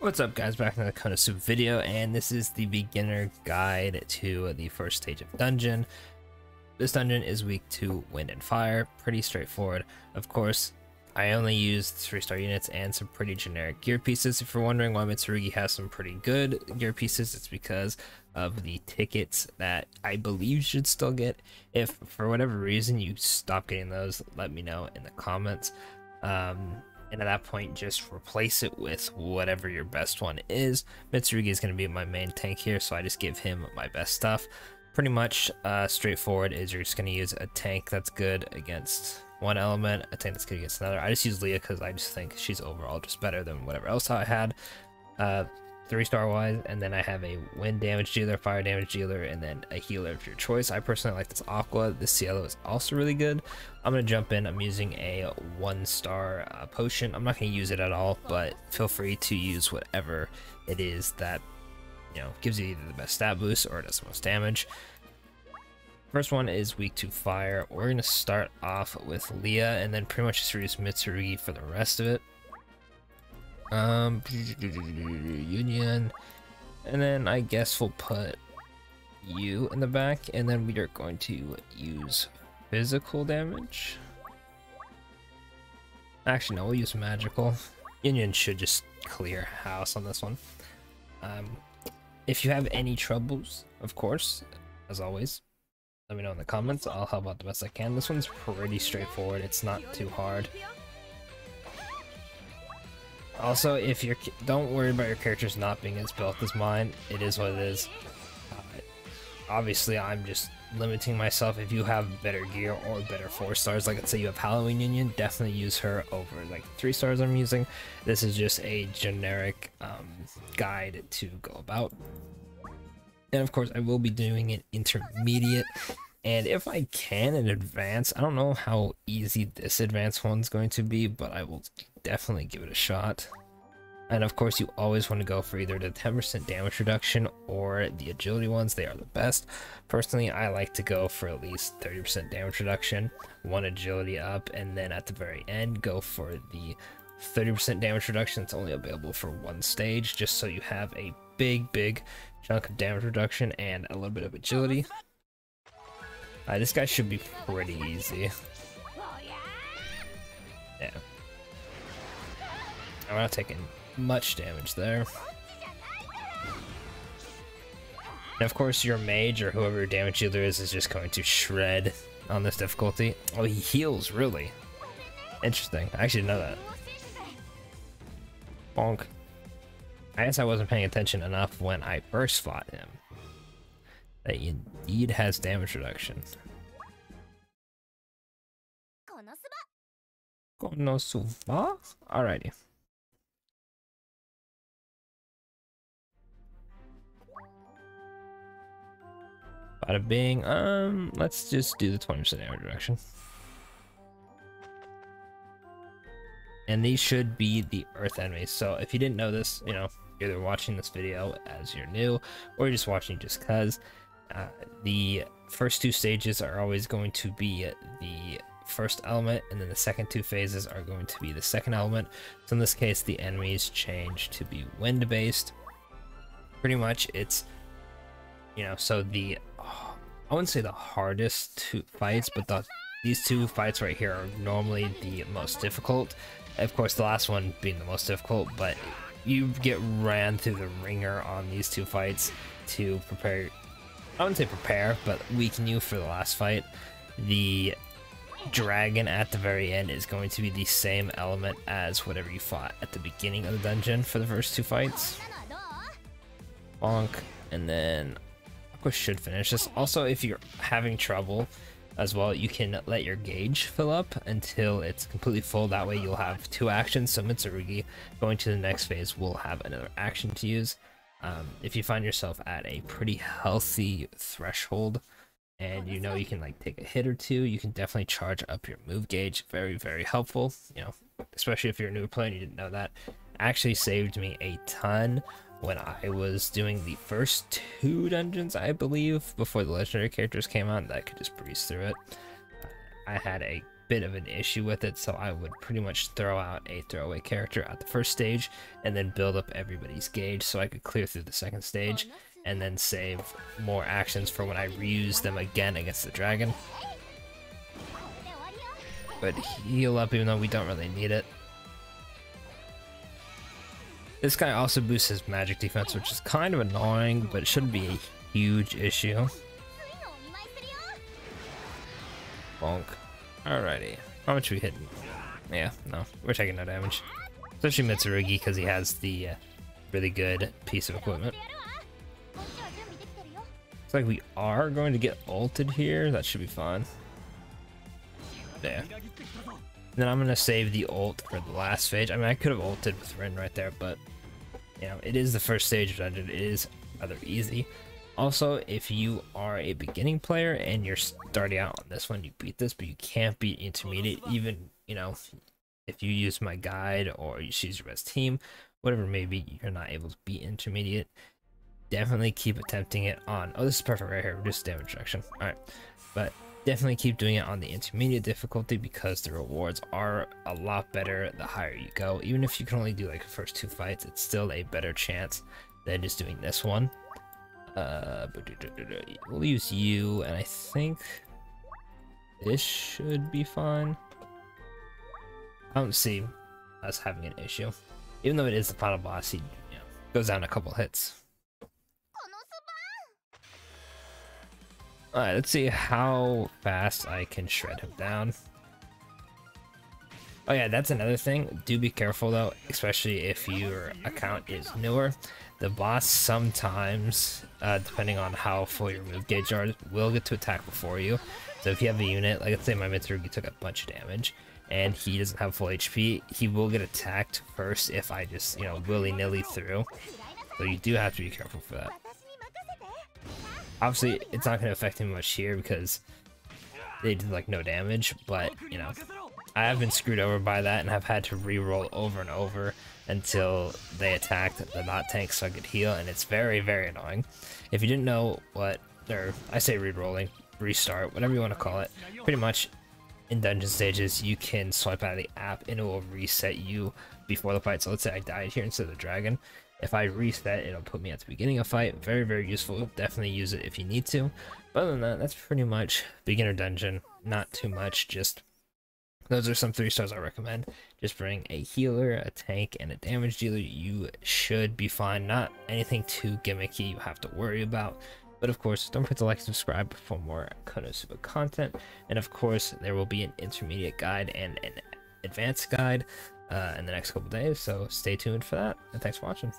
What's up guys, back in the Konosuba video, and this is the beginner guide to the first stage of dungeon. This dungeon is weak to wind and fire, pretty straightforward. Of course, I only used 3-star units and some pretty generic gear pieces. If you're wondering why Mitsurugi has some pretty good gear pieces, it's because of the tickets that I believe you should still get. If for whatever reason you stop getting those, let me know in the comments. And at that point, just replace it with whatever your best one is. Mitsurugi is going to be my main tank here, so I just give him my best stuff. Pretty much straightforward is you're just going to use a tank that's good against one element, a tank that's good against another. I just use Leah because I just think she's overall just better than whatever else I had. 3-star wise, and then I have a wind damage dealer, fire damage dealer, and then a healer of your choice. I personally like this Aqua. This Cielo is also really good. I'm gonna jump in. I'm using a 1-star potion. I'm not gonna use it at all, but feel free to use whatever it is that, you know, gives you either the best stat boost or does the most damage. First one is weak to fire. We're gonna start off with Leah and then pretty much just use Mitsurugi for the rest of it. Union, and then I guess we'll put you in the back, and then we are going to use physical damage. Actually no, we'll use magical. Union should just clear house on this one. If you have any troubles, of course, as always, let me know in the comments. I'll help out the best I can. This one's pretty straightforward, it's not too hard. Also, if you're, don't worry about your characters not being as built as mine. It is what it is. Obviously, I'm just limiting myself. If you have better gear or better 4-stars, like let's say you have Halloween Union, definitely use her over like 3-stars I'm using. This is just a generic guide to go about. And of course, I will be doing it intermediate. And if I can in advance, I don't know how easy this advanced one's going to be, but I will definitely give it a shot. And of course, you always want to go for either the 10% damage reduction or the agility ones. They are the best. Personally, I like to go for at least 30% damage reduction, 1 agility up, and then at the very end, go for the 30% damage reduction. It's only available for 1 stage, just so you have a big chunk of damage reduction and a little bit of agility. This guy should be pretty easy. Yeah. I'm not taking much damage there. And of course, your mage or whoever your damage dealer is just going to shred on this difficulty. Oh, he heals, really? Interesting. I actually didn't know that. Bonk. I guess I wasn't paying attention enough when I first fought him. That he indeed has damage reduction. Konosuba? Alrighty. Bada bing. Let's just do the 20% damage reduction. And these should be the earth enemies. So if you didn't know this, you know, you're either watching this video as you're new or you're just watching just cause. The first 2 stages are always going to be the first element, and then the second 2 phases are going to be the second element. So in this case, the enemies change to be wind based. Pretty much it's, you know, so the I wouldn't say the hardest 2 fights, but these 2 fights right here are normally the most difficult. Of course, the last one being the most difficult, but you get ran through the ringer on these 2 fights to prepare. I wouldn't say prepare, but weaken you for the last fight. The dragon at the very end is going to be the same element as whatever you fought at the beginning of the dungeon for the first 2 fights. Bonk, and then Aqua should finish this. Also, if you're having trouble as well, you can let your gauge fill up until it's completely full. That way you'll have 2 actions. So Mitsurugi going to the next phase will have another action to use. If you find yourself at a pretty healthy threshold and you know you can like take a hit or 2, you can definitely charge up your move gauge. Very helpful, you know, especially if you're a new player and you didn't know that. Actually saved me a ton when I was doing the first 2 dungeons, I believe, before the legendary characters came out, that I could just breeze through it. I had a bit of an issue with it, so I would pretty much throw out a throwaway character at the first stage and then build up everybody's gauge so I could clear through the second stage and then save more actions for when I reuse them again against the dragon. But heal up even though we don't really need it. This guy also boosts his magic defense, which is kind of annoying, but it shouldn't be a huge issue. Bonk. Alrighty. How much are we hitting? Yeah, no. We're taking no damage. Especially Mitsurugi because he has the really good piece of equipment. Looks like we are going to get ulted here. That should be fine. Yeah. Then I'm going to save the ult for the last stage. I mean, I could have ulted with Rin right there, but, you know, it is the first stage of dungeon. It is rather easy. Also, if you are a beginning player and you're starting out on this one, you beat this, but you can't beat intermediate, even, you know, if you use my guide or you choose your best team, whatever it may be, you're not able to beat intermediate. Definitely keep attempting it on, oh, this is perfect right here, reduce damage reduction. Alright, but definitely keep doing it on the intermediate difficulty because the rewards are a lot better the higher you go. Even if you can only do like the first 2 fights, it's still a better chance than just doing this one. We'll use you, and I think this should be fine. I don't see us having an issue. Even though it is the final boss, he, you know, goes down a couple hits. Alright, let's see how fast I can shred him down. Oh yeah, that's another thing. Do be careful though, especially if your account is newer. The boss sometimes, depending on how full your move gauge are, will get to attack before you. So if you have a unit, like let's say my Mitsurugi took a bunch of damage, and he doesn't have full HP, he will get attacked first if I just, you know, willy-nilly through. So you do have to be careful for that. Obviously, it's not going to affect him much here because they did like no damage, but, you know, I have been screwed over by that and have had to re-roll over and over until they attacked the not tank so I could heal, and it's very, very annoying. If you didn't know what, or I say re-rolling, restart, whatever you want to call it, pretty much in dungeon stages you can swipe out of the app and it will reset you before the fight. So let's say I died here instead of the dragon. If I reset, it'll put me at the beginning of fight. Very, very useful. Definitely use it if you need to. But other than that, that's pretty much beginner dungeon. Not too much, just those are some 3 stars I recommend. Just bring a healer, a tank, and a damage dealer. You should be fine. Not anything too gimmicky you have to worry about. But of course, don't forget to like and subscribe for more Konosuba content. And of course, there will be an intermediate guide and an advanced guide in the next couple days. So stay tuned for that. And thanks for watching.